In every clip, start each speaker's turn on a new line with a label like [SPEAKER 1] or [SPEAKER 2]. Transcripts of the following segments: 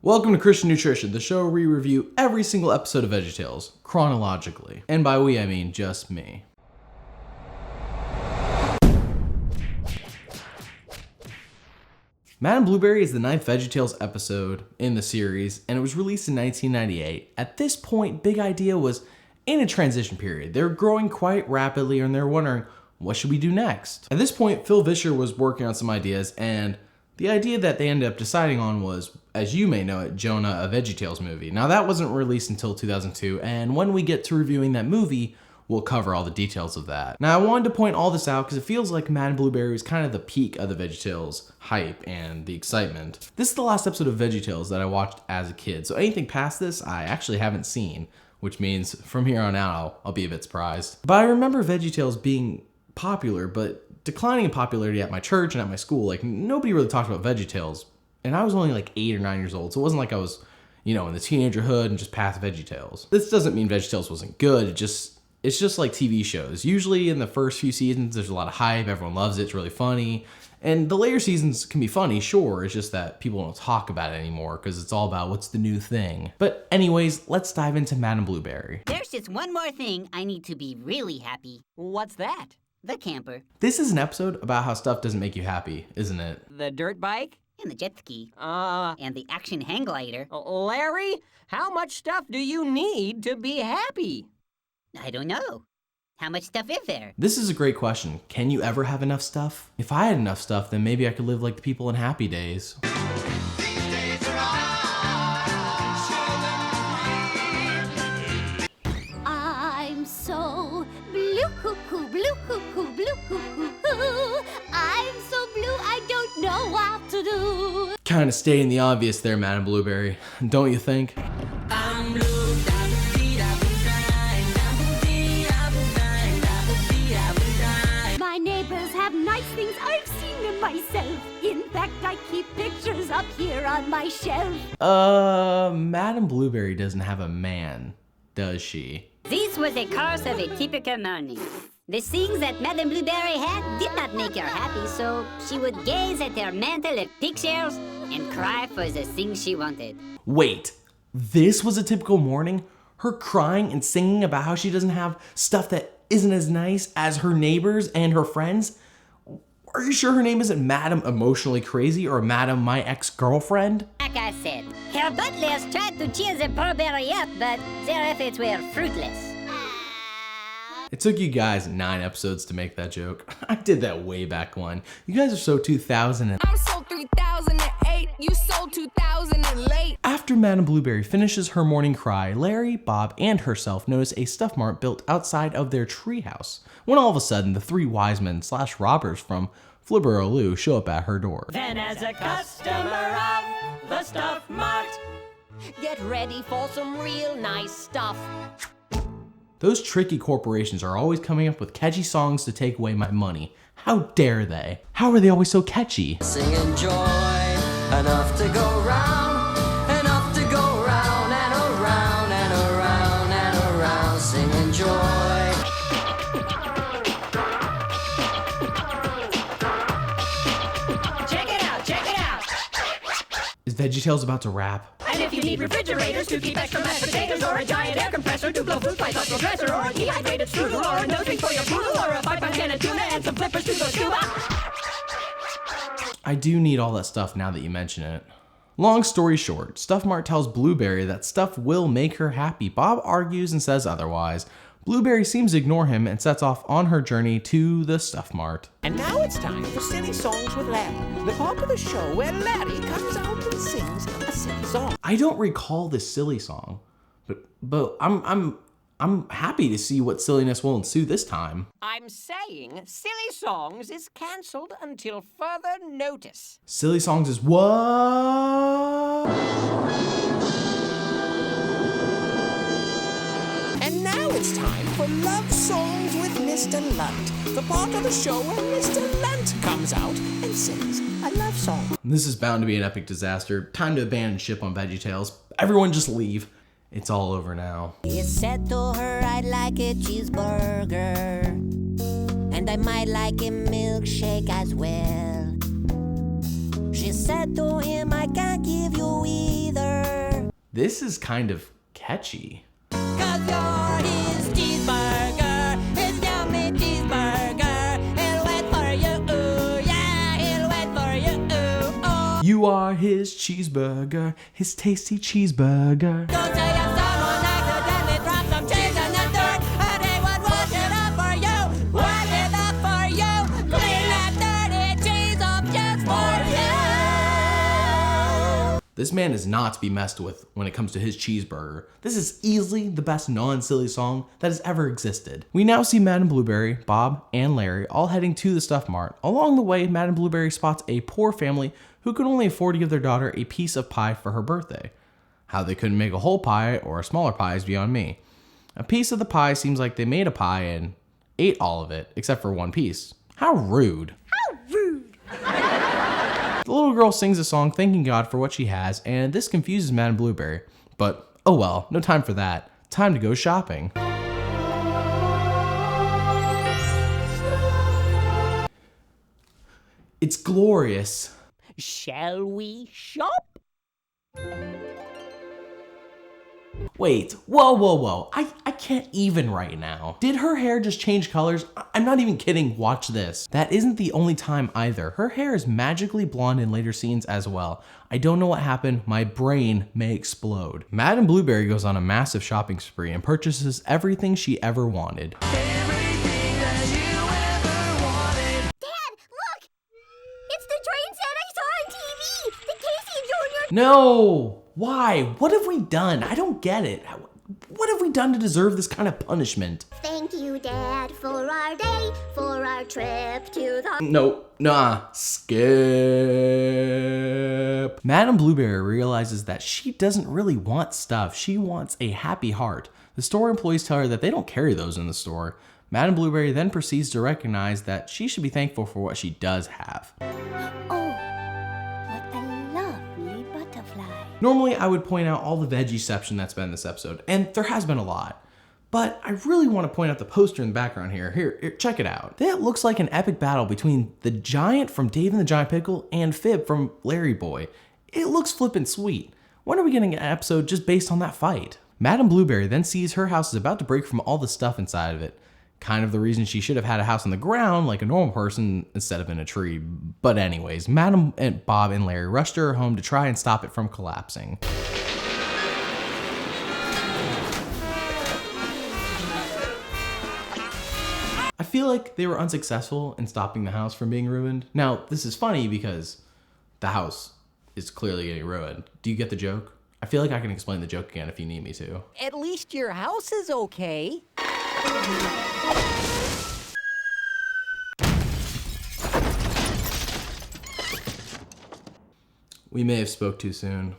[SPEAKER 1] Welcome to Christian Nutrition, the show where we review every single episode of VeggieTales, chronologically. And by we, I mean just me. Madame Blueberry is the 9th VeggieTales episode in the series, and it was released in 1998. At this point, Big Idea was in a transition period. They were growing quite rapidly, and they were wondering, what should we do next? At this point, Phil Vischer was working on some ideas, and the idea that they ended up deciding on was, as you may know it, Jonah, a VeggieTales movie. Now that wasn't released until 2002, and when we get to reviewing that movie, we'll cover all the details of that. Now I wanted to point all this out because it feels like Madame Blueberry was kind of the peak of the VeggieTales hype and the excitement. This is the last episode of VeggieTales that I watched as a kid, so anything past this I actually haven't seen, which means from here on out I'll be a bit surprised. But I remember VeggieTales being popular, but declining in popularity at my church and at my school. Like, nobody really talked about VeggieTales, and I was only like 8 or 9 years old, so it wasn't like I was, in the teenagerhood and just past VeggieTales. This doesn't mean VeggieTales wasn't good, it's just like TV shows. Usually in the first few seasons, there's a lot of hype, everyone loves it, it's really funny, and the later seasons can be funny, sure, it's just that people don't talk about it anymore because it's all about what's the new thing. But anyways, let's dive into Madame Blueberry.
[SPEAKER 2] There's just one more thing I need to be really happy.
[SPEAKER 3] What's that?
[SPEAKER 2] The camper.
[SPEAKER 1] This is an episode about how stuff doesn't make you happy, isn't it?
[SPEAKER 3] The dirt bike?
[SPEAKER 2] And the jet ski. And the action hang glider.
[SPEAKER 3] Larry, how much stuff do you need to be happy?
[SPEAKER 2] I don't know. How much stuff is there?
[SPEAKER 1] This is a great question. Can you ever have enough stuff? If I had enough stuff, then maybe I could live like the people in Happy Days.
[SPEAKER 4] I'm so blue cuckoo, blue cuckoo, blue cuckoo. I'm so blue I don't know what to do.
[SPEAKER 1] Kind of stating the obvious there, Madame Blueberry, don't you think?
[SPEAKER 4] I'm blue. My neighbors have nice things, I've seen them myself. In fact, I keep pictures up here on my shelf.
[SPEAKER 1] Madame Blueberry doesn't have a man, does she?
[SPEAKER 2] This was the course of a typical morning. The things that Madame Blueberry had did not make her happy, so she would gaze at her mantle of pictures and cry for the things she wanted.
[SPEAKER 1] Wait, this was a typical morning? Her crying and singing about how she doesn't have stuff that isn't as nice as her neighbors and her friends? Are you sure her name isn't Madame Emotionally Crazy or Madame My Ex-Girlfriend?
[SPEAKER 2] Like I said, her butlers tried to cheer the Blueberry up, but their efforts were fruitless.
[SPEAKER 1] It took you guys 9 episodes to make that joke. I did that way back when. You guys are so 2000.
[SPEAKER 5] I'm so 3008, you so 2000 and late.
[SPEAKER 1] After Madame Blueberry finishes her morning cry, Larry, Bob, and herself notice a stuff mart built outside of their treehouse, when all of a sudden the 3 wise men / robbers from Flibber Lou show up at her door.
[SPEAKER 6] Then as a customer of the Stuff Mart,
[SPEAKER 3] Get ready for some real nice stuff.
[SPEAKER 1] Those tricky corporations are always coming up with catchy songs to take away my money. How dare they? How are they always so catchy?
[SPEAKER 6] singing joy, enough to go round, enough to go round and around and around and around, singing joy.
[SPEAKER 5] Check it out, check it out.
[SPEAKER 1] Is VeggieTales about to rap?
[SPEAKER 5] And if you need refrigerators to keep extra mashed potatoes, or a giant air compressor to blow food pipes off your dresser, or a dehydrated strudel, or a nose ring for your poodle, or a 5-pound can of tuna and some flippers to go scuba.
[SPEAKER 1] I do need all that stuff now that you mention it. Long story short, Stuff Mart tells Blueberry that stuff will make her happy. Bob argues and says otherwise. Blueberry seems to ignore him and sets off on her journey to the Stuff Mart.
[SPEAKER 7] And now it's time for Silly Songs with Larry, the part of the show where Larry comes out and sings a silly song.
[SPEAKER 1] I don't recall this silly song, but I'm happy to see what silliness will ensue this time.
[SPEAKER 3] I'm saying Silly Songs is cancelled until further notice.
[SPEAKER 1] Silly Songs is what?
[SPEAKER 7] And now it's time for Love Songs with Mr. Lunt, the part of the show where Mr. Lunt comes out and sings a love song.
[SPEAKER 1] This is bound to be an epic disaster. Time to abandon ship on VeggieTales. Everyone just leave. It's all over now.
[SPEAKER 4] He said to her, I'd like a cheeseburger, and I might like a milkshake as well. She said to him, I can't give you either.
[SPEAKER 1] This is kind of catchy.
[SPEAKER 7] Cause you're his cheeseburger, his yummy cheeseburger. He'll wait for you, ooh, yeah, he'll wait for you, ooh, oh.
[SPEAKER 1] You are his cheeseburger, his tasty cheeseburger.
[SPEAKER 7] Don't say if someone accidentally dropped some cheese in the dirt, and he would wash it up for you, wash it up for you, clean that dirty cheese up just for you.
[SPEAKER 1] This man is not to be messed with when it comes to his cheeseburger. This is easily the best non-silly song that has ever existed. We now see Madame Blueberry, Bob, and Larry all heading to the Stuff Mart. Along the way, Madame Blueberry spots a poor family who could only afford to give their daughter a piece of pie for her birthday. How they couldn't make a whole pie or a smaller pie is beyond me. A piece of the pie seems like they made a pie and ate all of it, except for one piece. How rude.
[SPEAKER 4] How rude.
[SPEAKER 1] The little girl sings a song thanking God for what she has, and this confuses Madame Blueberry. But, oh well, no time for that. Time to go shopping. It's glorious.
[SPEAKER 3] Shall we shop?
[SPEAKER 1] Wait, whoa. I can't even right now. Did her hair just change colors? I'm not even kidding, watch this. That isn't the only time either. Her hair is magically blonde in later scenes as well. I don't know what happened, my brain may explode. Madame Blueberry goes on a massive shopping spree and purchases everything she ever wanted.
[SPEAKER 4] Dad, look! It's the train set I saw on TV! The Casey Jr.
[SPEAKER 1] No! Why? What have we done? I don't get it. What have we done to deserve this kind of punishment?
[SPEAKER 4] Thank you, Dad, for our day, for our trip to the...
[SPEAKER 1] No, nah, skip. Madame Blueberry realizes that she doesn't really want stuff. She wants a happy heart. The store employees tell her that they don't carry those in the store. Madame Blueberry then proceeds to recognize that she should be thankful for what she does have.
[SPEAKER 4] Oh, what a lovely butterfly.
[SPEAKER 1] Normally, I would point out all the veggieception that's been in this episode, and there has been a lot. But I really want to point out the poster in the background here. Here, check it out. That looks like an epic battle between the Giant from Dave and the Giant Pickle and Fib from Larry Boy. It looks flippin' sweet. When are we getting an episode just based on that fight? Madame Blueberry then sees her house is about to break from all the stuff inside of it. Kind of the reason she should have had a house on the ground like a normal person instead of in a tree. But anyways, Madame and Bob and Larry rush to her home to try and stop it from collapsing. I feel like they were unsuccessful in stopping the house from being ruined. Now, this is funny because the house is clearly getting ruined. Do you get the joke? I feel like I can explain the joke again if you need me to.
[SPEAKER 3] At least your house is okay.
[SPEAKER 1] We may have spoke too soon.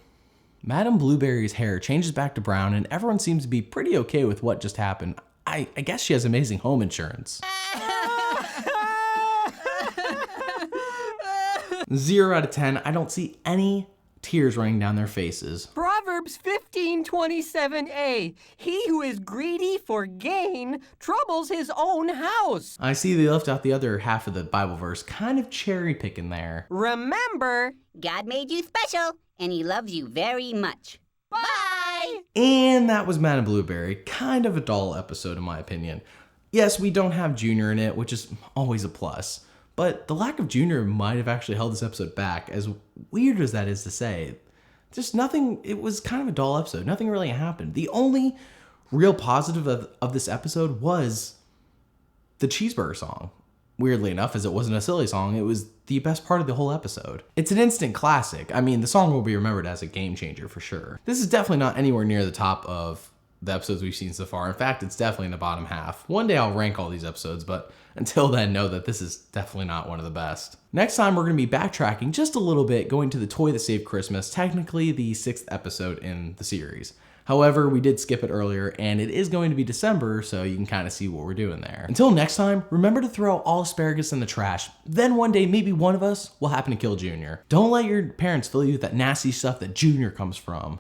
[SPEAKER 1] Madame Blueberry's hair changes back to brown and everyone seems to be pretty okay with what just happened. I guess she has amazing home insurance. 0 out of 10, I don't see any tears running down their faces.
[SPEAKER 3] Proverbs 15:27a. He who is greedy for gain troubles his own house.
[SPEAKER 1] I see they left out the other half of the Bible verse, kind of cherry picking there.
[SPEAKER 3] Remember,
[SPEAKER 2] God made you special, and he loves you very much.
[SPEAKER 3] bye!
[SPEAKER 1] And that was Madame Blueberry. Kind of a dull episode in my opinion. Yes, we don't have Junior in it, which is always a plus. But the lack of Junior might have actually held this episode back, as weird as that is to say. Just nothing, it was kind of a dull episode. Nothing really happened. The only real positive of this episode was the cheeseburger song. Weirdly enough, as it wasn't a silly song, it was the best part of the whole episode. It's an instant classic. I mean, the song will be remembered as a game changer for sure. This is definitely not anywhere near the top of the episodes we've seen so far. In fact, it's definitely in the bottom half. One day I'll rank all these episodes, but until then, know that this is definitely not one of the best. Next time, we're going to be backtracking just a little bit, going to the Toy That Saved Christmas, technically the 6th episode in the series. However, we did skip it earlier, and it is going to be December, so you can kind of see what we're doing there. Until next time, remember to throw all asparagus in the trash. Then one day, maybe one of us will happen to kill Junior. Don't let your parents fill you with that nasty stuff that Junior comes from.